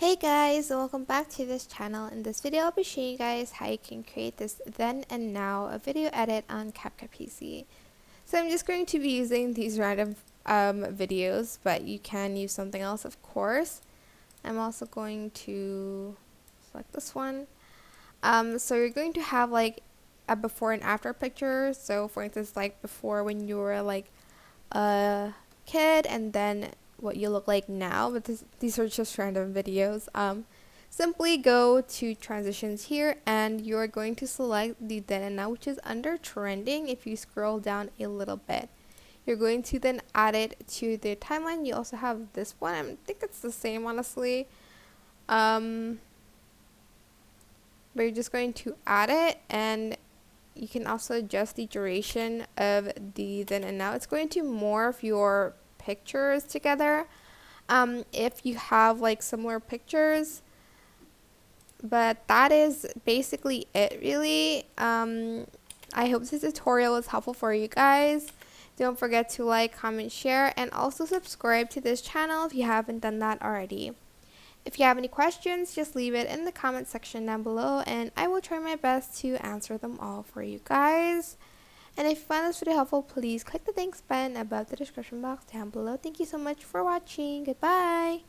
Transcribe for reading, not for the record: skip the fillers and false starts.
Hey guys, welcome back to this channel. In this video, I'll be showing you guys how you can create this then and now a video edit on CapCut PC. So I'm just going to be using these random videos, but you can use something else, of course. I'm also going to select this one. So you're going to have like a before and after picture. So for instance, like before when you were like a kid, and then what you look like now, but these are just random videos. Simply go to transitions here, and you're going to select the then and now, which is under trending. If you scroll down a little bit, you're going to then add it to the timeline. You also have this one. I think it's the same, honestly. But you're just going to add it, and you can also adjust the duration of the then and now. It's going to morph your pictures together if you have like similar pictures, but that is basically it, really. I hope this tutorial was helpful for you guys. Don't forget to like, comment, share, and also subscribe to this channel if you haven't done that already. If you have any questions, just leave it in the comment section down below, and I will try my best to answer them all for you guys. And if you found this video helpful, please click the thanks button above the description box down below. Thank you so much for watching. Goodbye!